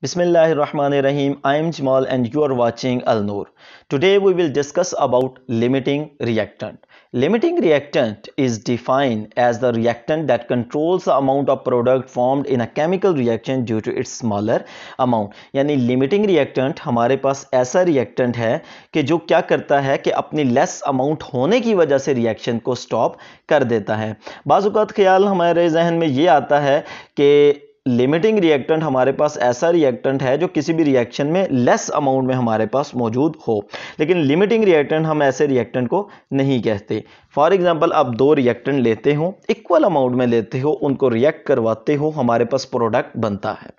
Bismillahirrahmanirrahim. I am Jamal and you are watching Al Noor. Today we will discuss about limiting reactant. Limiting reactant is defined as the reactant that controls the amount of product formed in a chemical reaction due to its smaller amount. यानी limiting reactant हमारे पास ऐसा reactant है कि जो क्या करता है कि अपनी less amount होने की वजह से reaction को stop कर देता है। बाज़ औक़ात ख्याल हमारे जहन में ये आता है कि लिमिटिंग रिएक्टेंट हमारे पास ऐसा रिएक्टेंट है जो किसी भी रिएक्शन में लेस अमाउंट में हमारे पास मौजूद हो, लेकिन लिमिटिंग रिएक्टेंट हम ऐसे रिएक्टेंट को नहीं कहते। फॉर एग्जांपल आप दो रिएक्टेंट लेते हो, इक्वल अमाउंट में लेते हो, उनको रिएक्ट करवाते हो, हमारे पास प्रोडक्ट बनता है।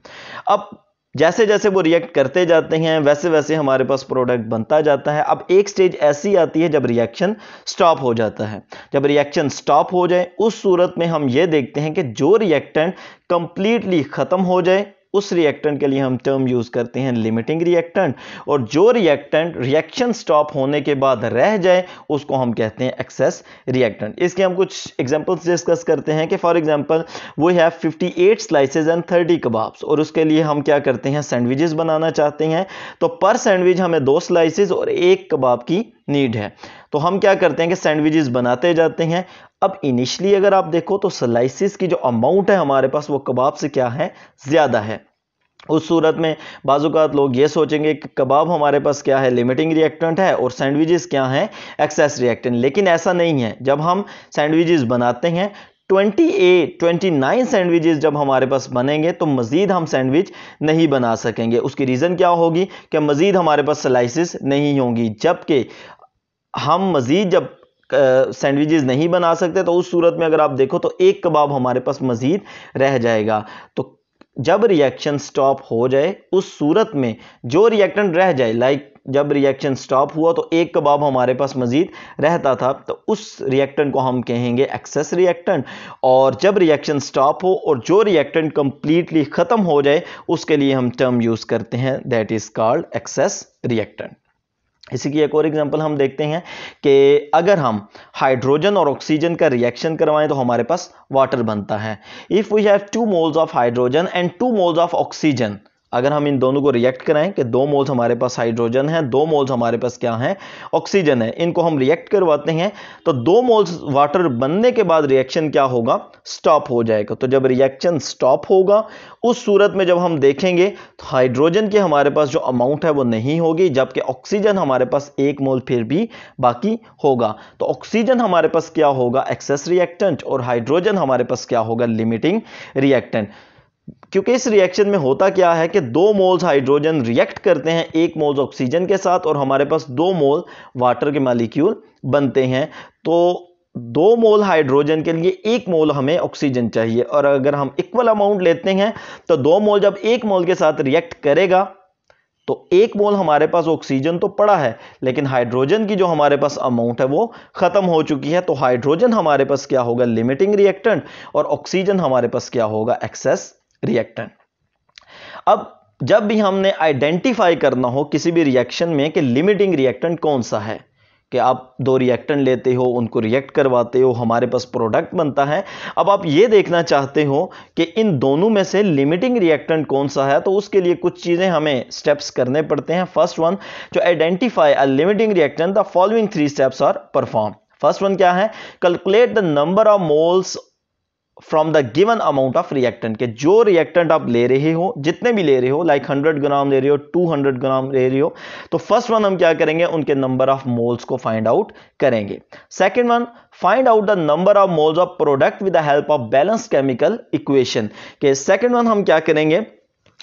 अब जैसे जैसे वो रिएक्ट करते जाते हैं वैसे वैसे हमारे पास प्रोडक्ट बनता जाता है। अब एक स्टेज ऐसी आती है जब रिएक्शन स्टॉप हो जाता है। जब रिएक्शन स्टॉप हो जाए उस सूरत में हम ये देखते हैं कि जो रिएक्टेंट कंप्लीटली ख़त्म हो जाए उस रिएक्टेंट के लिए हम टर्म यूज़ करते हैं लिमिटिंग रिएक्टेंट, और जो रिएक्टेंट रिएक्शन स्टॉप होने के बाद रह जाए उसको हम कहते हैं एक्सेस रिएक्टेंट। इसके हम कुछ एग्जांपल्स डिस्कस करते हैं कि for example we have 58 slices and 30 kebabs, और उसके लिए हम क्या करते हैं, सैंडविचेस बनाना चाहते हैं। तो पर सैंडविच हमें 2 स्लाइसेस और 1 कबाब की नीड है। तो हम क्या करते हैं कि सैंडविचेस बनाते जाते हैं। अब इनिशियली अगर आप देखो तो स्लाइसेस की जो अमाउंट है हमारे पास वो कबाब से क्या है, ज़्यादा है। उस सूरत में बाज़ लोग ये सोचेंगे कि कबाब हमारे पास क्या है, लिमिटिंग रिएक्टेंट है, और सैंडविचेस क्या हैं, एक्सेस रिएक्टेंट। लेकिन ऐसा नहीं है। जब हम सैंडविचेस बनाते हैं 29 सैंडविचेस जब हमारे पास बनेंगे तो मज़ीद हम सैंडविच नहीं बना सकेंगे। उसकी रीज़न क्या होगी कि मज़ीद हमारे पास स्लाइसेस नहीं होंगी। जबकि हम मज़ीद जब सैंडविचेस नहीं बना सकते तो उस सूरत में अगर आप देखो तो 1 कबाब हमारे पास मज़ीद रह जाएगा। तो जब रिएक्शन स्टॉप हो जाए उस सूरत में जो रिएक्टेंट रह जाए, जब रिएक्शन स्टॉप हुआ तो 1 कबाब हमारे पास मज़ीद रहता था, तो उस रिएक्टेंट को हम कहेंगे एक्सेस रिएक्टेंट। और जब रिएक्शन स्टॉप हो और जो रिएक्टेंट कंप्लीटली ख़त्म हो जाए उसके लिए हम टर्म यूज़ करते हैं, that is called excess reactant. इसी की एक और एग्जांपल हम देखते हैं कि अगर हम हाइड्रोजन और ऑक्सीजन का रिएक्शन करवाएं तो हमारे पास वाटर बनता है। If we have 2 moles of hydrogen and 2 moles of oxygen, अगर हम इन दोनों को रिएक्ट कराएं कि 2 मोल्स हमारे पास हाइड्रोजन है, 2 मोल्स हमारे पास क्या है, ऑक्सीजन है, इनको हम रिएक्ट करवाते हैं तो 2 मोल्स वाटर बनने के बाद रिएक्शन क्या होगा, स्टॉप हो जाएगा। तो जब रिएक्शन स्टॉप होगा उस सूरत में जब हम देखेंगे तो हाइड्रोजन की हमारे पास जो अमाउंट है वो नहीं होगी, जबकि ऑक्सीजन हमारे पास 1 मोल फिर भी बाकी होगा। तो ऑक्सीजन हमारे पास क्या होगा, एक्सेस रिएक्टेंट, और हाइड्रोजन हमारे पास क्या होगा, लिमिटिंग रिएक्टेंट। क्योंकि इस रिएक्शन में होता क्या है कि 2 मोल्स हाइड्रोजन रिएक्ट करते हैं 1 मोल ऑक्सीजन के साथ, और हमारे पास 2 मोल वाटर के मॉलिक्यूल बनते हैं। तो 2 मोल हाइड्रोजन के लिए 1 मोल हमें ऑक्सीजन चाहिए, और अगर हम इक्वल अमाउंट लेते हैं तो 2 मोल जब 1 मोल के साथ रिएक्ट करेगा तो 1 मोल हमारे पास ऑक्सीजन तो पड़ा है, लेकिन हाइड्रोजन की जो हमारे पास अमाउंट है वो खत्म हो चुकी है। तो हाइड्रोजन हमारे पास क्या होगा, लिमिटिंग रिएक्टेंट, और ऑक्सीजन हमारे पास क्या होगा, एक्सेस रिएक्टेंट। अब जब भी हमने आइडेंटिफाई करना हो किसी भी रिएक्शन में कि लिमिटिंग रिएक्टेंट कौन सा है, कि आप 2 रिएक्टेंट लेते हो, उनको रिएक्ट करवाते हो, हमारे पास प्रोडक्ट बनता है। अब आप ये देखना चाहते हो कि इन दोनों में से लिमिटिंग रिएक्टेंट कौन सा है, तो उसके लिए कुछ चीज़ें हमें स्टेप्स करने पड़ते हैं। फर्स्ट वन, जो identify a limiting reactant, the following 3 steps are perform. First one क्या है, calculate the number of moles from the given amount of reactant, के जो रिएक्टेंट आप ले रहे हो, जितने भी ले रहे हो, लाइक 100 ग्राम ले रहे हो, 200 ग्राम ले रहे हो, तो फर्स्ट वन हम क्या करेंगे, उनके नंबर ऑफ मोल्स को फाइंड आउट करेंगे। Second one, find out the number of moles of product with the help of balanced chemical equation, के सेकंड वन हम क्या करेंगे,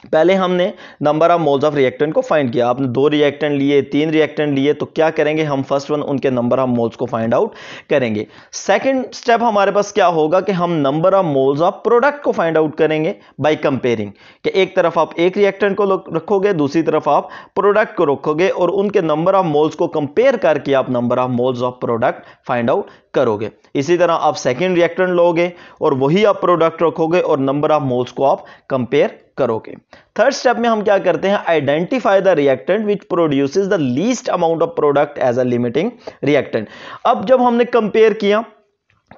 पहले हमने number of moles of reactant को फाइंड किया। आपने 2 रिएक्टेंट लिए, 3 रिएक्टेंट लिए, तो क्या करेंगे हम, फर्स्ट वन उनके नंबर ऑफ मोल्स को फाइंड आउट करेंगे। सेकंड स्टेप हमारे पास क्या होगा कि हम number of moles of product को फाइंड आउट करेंगे बाय कंपेयरिंग, कि एक तरफ आप एक रिएक्टेंट को रखोगे, दूसरी तरफ आप प्रोडक्ट को रखोगे, और उनके नंबर ऑफ मोल्स को कंपेयर करके आप number of moles of product find out करोगे। इसी तरह आप सेकेंड रिएक्टेंट लोगे और वही आप प्रोडक्ट रखोगे और नंबर ऑफ मोल्स को आप कंपेयर करोगे। थर्ड स्टेप में हम क्या करते हैं, identify the reactant which produces the least amount of product as a limiting reactant. अब जब हमने कंपेयर किया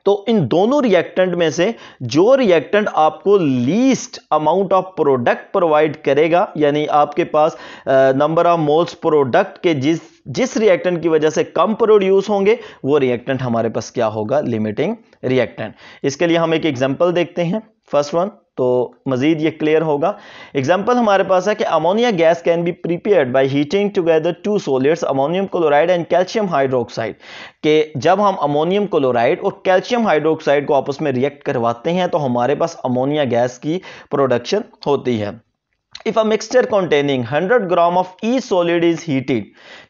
तो इन दोनों रिएक्टेंट में से जो रिएक्टेंट आपको least amount of product provide करेगा, यानी आपके पास नंबर ऑफ मोल्स प्रोडक्ट के जिस रिएक्टेंट की वजह से कम प्रोड्यूस होंगे, वो रिएक्टेंट हमारे पास क्या होगा, लिमिटिंग रिएक्टेंट। इसके लिए हम एक एग्जांपल देखते हैं, फर्स्ट वन, तो मजीद ये क्लियर होगा। एग्जांपल हमारे पास है कि ammonia gas can be prepared by heating together two solids ammonium chloride and calcium hydroxide, कि जब हम अमोनियम क्लोराइड और कैल्शियम हाइड्रोक्साइड को आपस में रिएक्ट करवाते हैं तो हमारे पास अमोनिया गैस की प्रोडक्शन होती है। If a mixture containing 100 gram of each solid is heated,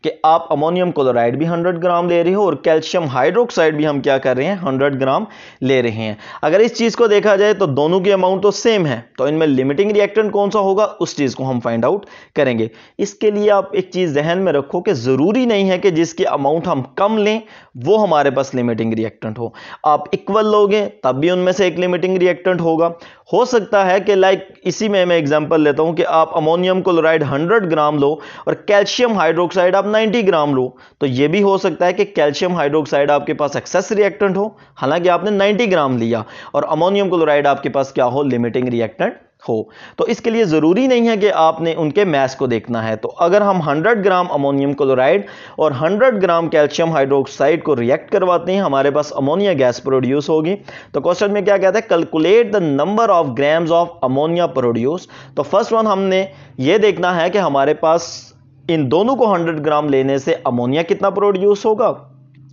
कि आप अमोनियम क्लोराइड भी 100 ग्राम ले रहे हो और कैल्शियम हाइड्रोक्साइड भी हम क्या कर रहे हैं, 100 ग्राम ले रहे हैं। अगर इस चीज को देखा जाए तो दोनों की अमाउंट तो सेम है, तो इनमें लिमिटिंग रिएक्टेंट कौन सा होगा, उस चीज को हम फाइंड आउट करेंगे। इसके लिए आप एक चीज ध्यान में रखो कि जरूरी नहीं है कि जिसकी अमाउंट हम कम लें वो हमारे पास लिमिटिंग रिएक्टेंट हो। आप इक्वल लोगे तब भी उनमें से एक लिमिटिंग रिएक्टेंट होगा। हो सकता है कि लाइक इसी में मैं एग्जांपल लेता हूं कि आप अमोनियम क्लोराइड 100 ग्राम लो और कैल्शियम हाइड्रोक्साइड आप 90 ग्राम लो, तो यह भी हो सकता है कि कैल्शियम हाइड्रोक्साइड आपके पास एक्सेस रिएक्टेंट हो, हालांकि आपने 90 ग्राम लिया, और अमोनियम क्लोराइड आपके पास क्या हो, लिमिटिंग रिएक्टेंट हो। तो इसके लिए जरूरी नहीं है कि आपने उनके मैस को देखना है। तो अगर हम 100 ग्राम अमोनियम क्लोराइड और 100 ग्राम कैल्शियम हाइड्रोक्साइड को रिएक्ट करवाते हैं, हमारे पास अमोनिया गैस प्रोड्यूस होगी। तो क्वेश्चन में क्या कहता है, calculate the number of grams of ammonia produce. तो फर्स्ट वन हमने ये देखना है कि हमारे पास इन दोनों को 100 ग्राम लेने से अमोनिया कितना प्रोड्यूस होगा,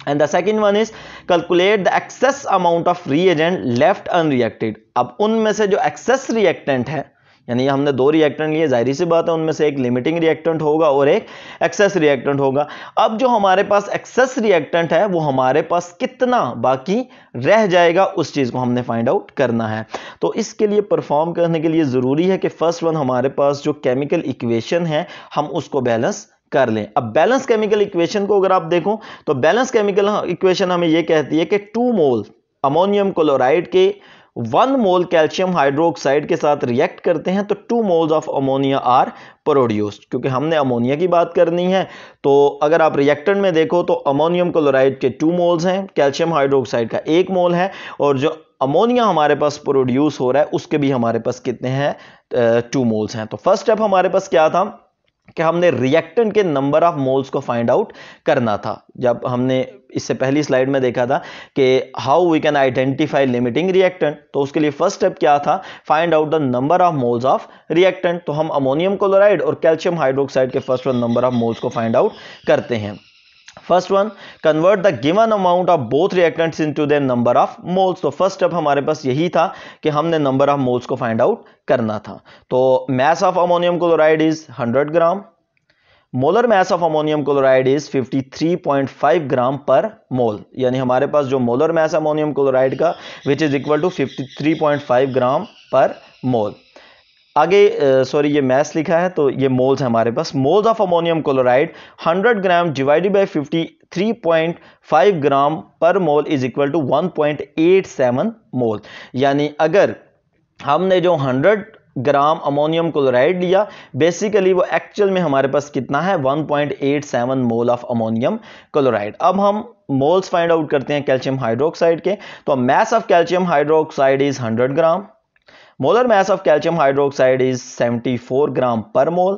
and the second one is calculate the excess amount of reagent left unreacted। अब उनमें से जो एक्सेस रिएक्टेंट है, यानी हमने दो रिएक्टेंट लिए, जाहिर सी बात है उनमें से एक लिमिटिंग रिएक्टेंट होगा और एक एक्सेस रिएक्टेंट होगा। अब जो हमारे पास एक्सेस रिएक्टेंट है वो हमारे पास कितना बाकी रह जाएगा, उस चीज को हमने फाइंड आउट करना है। तो इसके लिए परफॉर्म करने के लिए जरूरी है कि फर्स्ट वन हमारे पास जो केमिकल इक्वेशन है हम उसको बैलेंस कर लें। अब बैलेंस केमिकल इक्वेशन को अगर आप देखो तो बैलेंस केमिकल इक्वेशन हमें यह कहती है कि 2 मोल अमोनियम क्लोराइड के 1 मोल कैल्शियम हाइड्रोक्साइड के साथ रिएक्ट करते हैं तो 2 moles of ammonia are produced. क्योंकि हमने अमोनिया की बात करनी है, तो अगर आप रिएक्टेंट में देखो तो अमोनियम क्लोराइड के 2 मोल्स हैं, कैल्शियम हाइड्रोक्साइड का 1 मोल है, और जो अमोनिया हमारे पास प्रोड्यूस हो रहा है उसके भी हमारे पास कितने हैं, 2 मोल्स हैं। तो फर्स्ट स्टेप हमारे पास क्या था कि हमने रिएक्टेंट के नंबर ऑफ मोल्स को फाइंड आउट करना था। जब हमने इससे पहली स्लाइड में देखा था कि how we can identify limiting reactant, तो उसके लिए फर्स्ट स्टेप क्या था, find out the number of moles of reactant. तो हम अमोनियम क्लोराइड और कैल्शियम हाइड्रोक्साइड के first one number of moles को फाइंड आउट करते हैं। First one, convert the given amount of both reactants into their number of moles. तो first step हमारे पास यही था कि हमने नंबर ऑफ मोल्स को फाइंड आउट करना था। तो mass of ammonium chloride is 100 gram, molar mass of ammonium chloride is 53.5 gram per मोल, यानी हमारे पास जो मोलर मास अमोनियम क्लोराइड का विच is equal to 53.5 gram per मोल। आगे सॉरी ये मैस लिखा है तो ये मोल्स है हमारे पास। Moles of ammonium chloride 100 gram divided by 53.5 gram per mole is equal to 1.87 mole. यानी अगर हमने जो 100 ग्राम अमोनियम क्लोराइड लिया, बेसिकली वो एक्चुअल में हमारे पास कितना है, 1.87 मोल ऑफ अमोनियम क्लोराइड। अब हम मोल्स फाइंड आउट करते हैं कैल्शियम हाइड्रोक्साइड के। तो mass of calcium hydroxide is 100 gram, molar mass of calcium hydroxide is 74 gram per mole,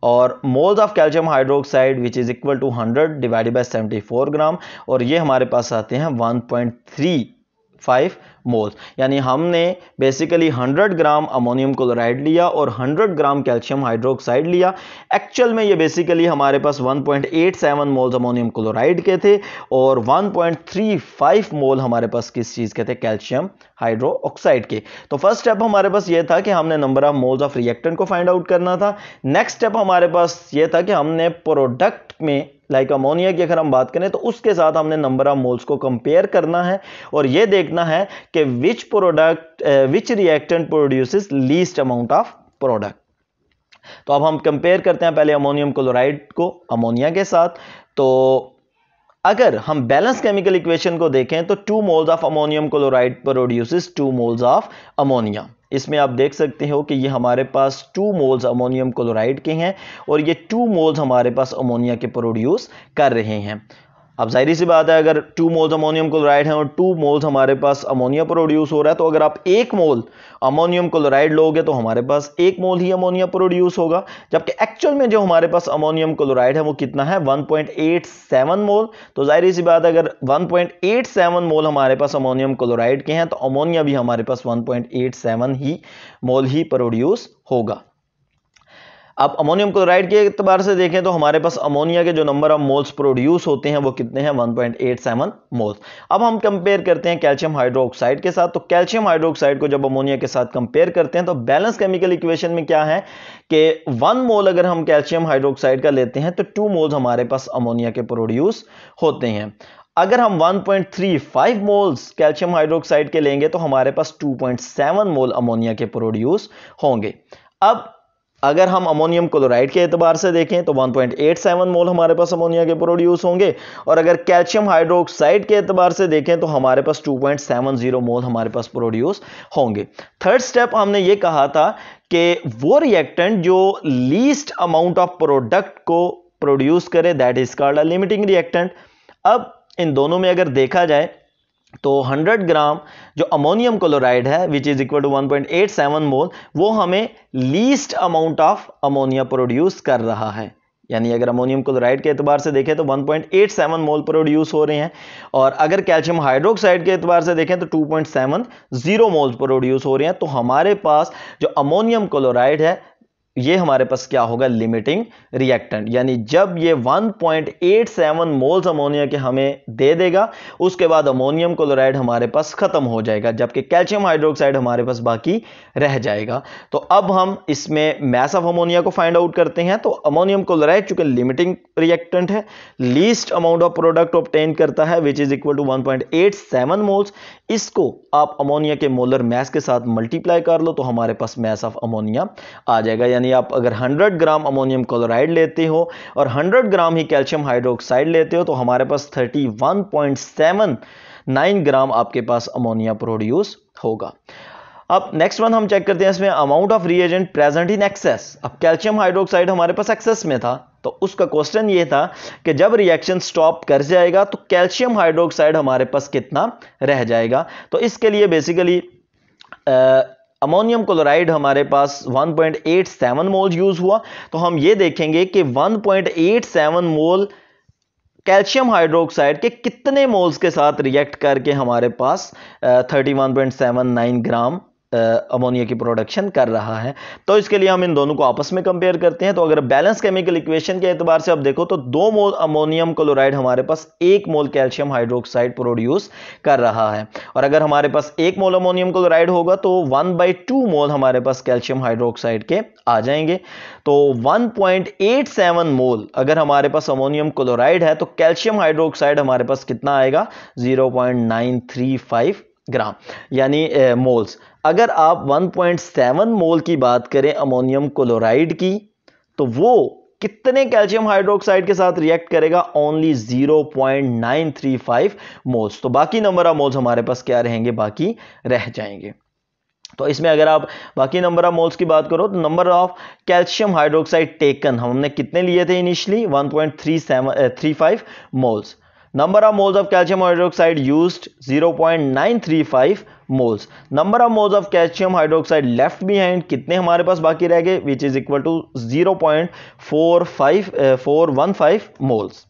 और moles of calcium hydroxide which is equal to 100 divided by 74 gram, और ये हमारे पास आते हैं 1.35 मोल्स। यानी हमने बेसिकली 100 ग्राम अमोनियम क्लोराइड लिया और 100 ग्राम कैल्शियम हाइड्रोक्साइड लिया। एक्चुअल में ये बेसिकली हमारे पास 1.87 मोल्स अमोनियम क्लोराइड के थे और 1.35 मोल हमारे पास किस चीज के थे, कैल्शियम हाइड्रोक्साइड के। तो फर्स्ट स्टेप हमारे पास ये था कि हमने number of moles of reactant को फाइंड आउट करना था। नेक्स्ट स्टेप हमारे पास ये था कि हमने प्रोडक्ट में लाइक अमोनिया की अगर हम बात करें तो उसके साथ हमने नंबर ऑफ मोल्स को कंपेयर करना है और यह देखना है कि which reactant produces least amount of product. तो अब हम कंपेयर करते हैं पहले अमोनियम क्लोराइड को अमोनिया के साथ। तो अगर हम बैलेंस केमिकल इक्वेशन को देखें तो 2 moles of ammonium chloride produces 2 moles of ammonia. इसमें आप देख सकते हो कि ये हमारे पास 2 मोल्स अमोनियम क्लोराइड के हैं और ये 2 मोल्स हमारे पास अमोनिया के प्रोड्यूस कर रहे हैं। अब जाहिर सी बात है, अगर 2 मोल्स अमोनियम क्लोराइड है और 2 मोल्स हमारे पास अमोनिया प्रोड्यूस हो रहा है, तो अगर आप 1 मोल अमोनियम क्लोराइड लोगे तो हमारे पास 1 मोल ही अमोनिया प्रोड्यूस होगा, जबकि एक्चुअल में जो हमारे पास अमोनियम क्लोराइड है वो कितना है, 1.87 मोल। तो जाहिर सी बात है, अगर 1.87 मोल हमारे पास अमोनियम क्लोराइड के हैं तो अमोनिया भी हमारे पास 1.87 ही मोल ही प्रोड्यूस होगा। अब अमोनियम क्लोराइड के एतबार से देखें तो हमारे पास अमोनिया के जो नंबर ऑफ मोल्स प्रोड्यूस होते हैं वो कितने हैं, 1.87 मोल्स। अब हम कंपेयर करते हैं कैल्शियम हाइड्रोक्साइड के साथ। तो कैल्शियम हाइड्रोक्साइड को जब अमोनिया के साथ कंपेयर करते हैं तो बैलेंस केमिकल इक्वेशन में क्या है कि 1 मोल अगर हम कैल्शियम हाइड्रोक्साइड का लेते हैं तो 2 मोल्स हमारे पास अमोनिया के प्रोड्यूस होते हैं। अगर हम 1.35 मोल्स कैल्शियम हाइड्रोक्साइड के लेंगे तो हमारे पास 2.7 मोल अमोनिया के प्रोड्यूस होंगे। अब अगर हम अमोनियम क्लोराइड के एतबार से देखें तो 1.87 मोल हमारे पास अमोनिया के प्रोड्यूस होंगे, और अगर कैल्शियम हाइड्रोक्साइड के एतबार से देखें तो हमारे पास 2.70 मोल हमारे पास प्रोड्यूस होंगे। थर्ड स्टेप हमने ये कहा था कि वो रिएक्टेंट जो लीस्ट अमाउंट ऑफ प्रोडक्ट को प्रोड्यूस करे, that is called a limiting reactant. अब इन दोनों में अगर देखा जाए तो 100 ग्राम जो अमोनियम क्लोराइड है विच इज इक्वल टू 1.87 मोल, वो हमें least amount of ammonia produce कर रहा है। यानी अगर अमोनियम क्लोराइड के एतबार से देखें तो 1.87 मोल प्रोड्यूस हो रहे हैं, और अगर कैल्शियम हाइड्रोक्साइड के एतबार से देखें तो 2.70 मोल प्रोड्यूस हो रहे हैं। तो हमारे पास जो अमोनियम क्लोराइड है ये हमारे पास क्या होगा, लिमिटिंग रिएक्टेंट। यानी जब ये 1.87 मोल्स अमोनिया के हमें दे देगा उसके बाद अमोनियम क्लोराइड हमारे पास खत्म हो जाएगा, जबकि कैल्शियम हाइड्रोक्साइड हमारे पास बाकी रह जाएगा। तो अब हम इसमें मैस ऑफ अमोनिया को फाइंड आउट करते हैं। तो अमोनियम क्लोराइड चूंकि लिमिटिंग रिएक्टेंट है, least amount of product obtain करता है which is equal to 1.87 moles. इसको आप अमोनिया के मोलर मैस के साथ मल्टीप्लाई कर लो तो हमारे पास मैस ऑफ अमोनिया आ जाएगा। यानी आप अगर 100 ग्राम अमोनियम क्लोराइड लेते हो और 100 ग्राम ही कैल्शियम हाइड्रोक्साइड लेते हो तो हमारे पास 31.79 ग्राम आपके पास अमोनिया प्रोड्यूस होगा। अब नेक्स्ट वन हम चेक करते हैं इसमें amount of reagent present in excess. अब कैल्शियम हाइड्रोक्साइड हमारे पास एक्सेस में था, तो उसका क्वेश्चन ये था कि जब रिएक्शन स्टॉप कर जाएगा तो कैल्शियम हाइड्रोक्साइड हमारे पास कितना रह जाएगा। तो इसके लिए बेसिकली अमोनियम क्लोराइड हमारे पास 1.87 मोल यूज हुआ, तो हम ये देखेंगे कि 1.87 मोल कैल्शियम हाइड्रोक्साइड के कितने मोल्स के साथ रिएक्ट करके हमारे पास 31.79 ग्राम अमोनिया की प्रोडक्शन कर रहा है। तो इसके लिए हम इन दोनों को आपस में कंपेयर करते हैं। तो अगर बैलेंस केमिकल इक्वेशन के एतबार से आप देखो तो 2 मोल अमोनियम क्लोराइड हमारे पास 1 मोल कैल्शियम हाइड्रोक्साइड प्रोड्यूस कर रहा है, और अगर हमारे पास 1 मोल अमोनियम क्लोराइड होगा तो 1/2 मोल हमारे पास कैल्शियम हाइड्रोक्साइड के आ जाएंगे। तो 1.87 मोल अगर हमारे पास अमोनियम क्लोराइड है तो कैल्शियम हाइड्रोक्साइड हमारे पास कितना आएगा, 0.935 ग्राम यानी मोल्स। अगर आप 1.7 मोल की बात करें अमोनियम क्लोराइड की तो वो कितने कैल्शियम हाइड्रोक्साइड के साथ रिएक्ट करेगा, ओनली 0.935 मोल्स। तो बाकी नंबर ऑफ मोल्स हमारे पास क्या रहेंगे, बाकी रह जाएंगे। तो इसमें अगर आप बाकी नंबर ऑफ मोल्स की बात करो तो number of calcium hydroxide taken हमने कितने लिए थे initially, 1.35 moles. Number of moles of calcium hydroxide used 0.935 moles. Number of moles of calcium hydroxide left behind कितने हमारे पास बाकी रह गए, which is equal to 0.415 moles.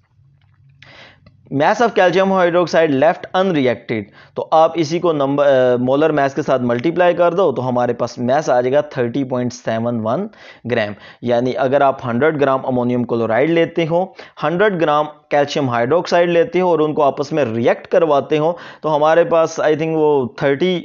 Mass of calcium hydroxide left unreacted, तो आप इसी को नंबर मोलर मैस के साथ मल्टीप्लाई कर दो तो हमारे पास मैस आ जाएगा 30.71 ग्राम। यानी अगर आप 100 ग्राम अमोनियम क्लोराइड लेते हो, 100 ग्राम कैल्शियम हाइड्रोक्साइड लेते हो और उनको आपस में रिएक्ट करवाते हो तो हमारे पास आई थिंक वो 30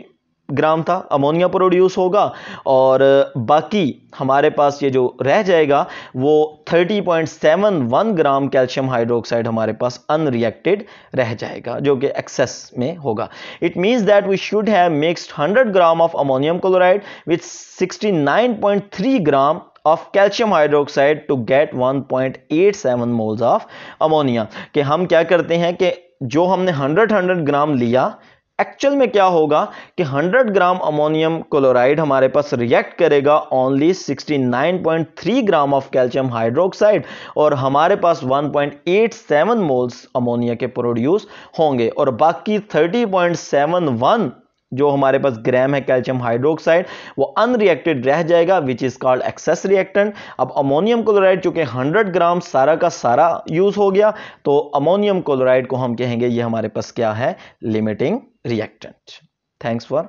ग्राम था अमोनिया प्रोड्यूस होगा, और बाकी हमारे पास ये जो रह जाएगा वो 30.71 ग्राम कैल्शियम हाइड्रोक्साइड हमारे पास अनरिएक्टेड रह जाएगा जो कि एक्सेस में होगा। It means that we should have mixed 100 gram of ammonium chloride with 69.3 gram of calcium hydroxide to get 1.87 moles of ammonia. कि हम क्या करते हैं कि जो हमने 100 ग्राम लिया एक्चुअल में क्या होगा कि 100 ग्राम अमोनियम क्लोराइड हमारे पास रिएक्ट करेगा only 69.3 gram of calcium hydroxide और हमारे पास 1.87 मोल्स अमोनिया के प्रोड्यूस होंगे और बाकी 30.71 जो हमारे पास ग्राम है कैल्शियम हाइड्रोक्साइड वो अनरिएक्टेड रह जाएगा, which is called excess reactant. अब अमोनियम क्लोराइड चूंकि 100 ग्राम सारा का सारा यूज हो गया तो अमोनियम क्लोराइड को हम कहेंगे ये हमारे पास क्या है, लिमिटिंग रिएक्टेंट। Thanks for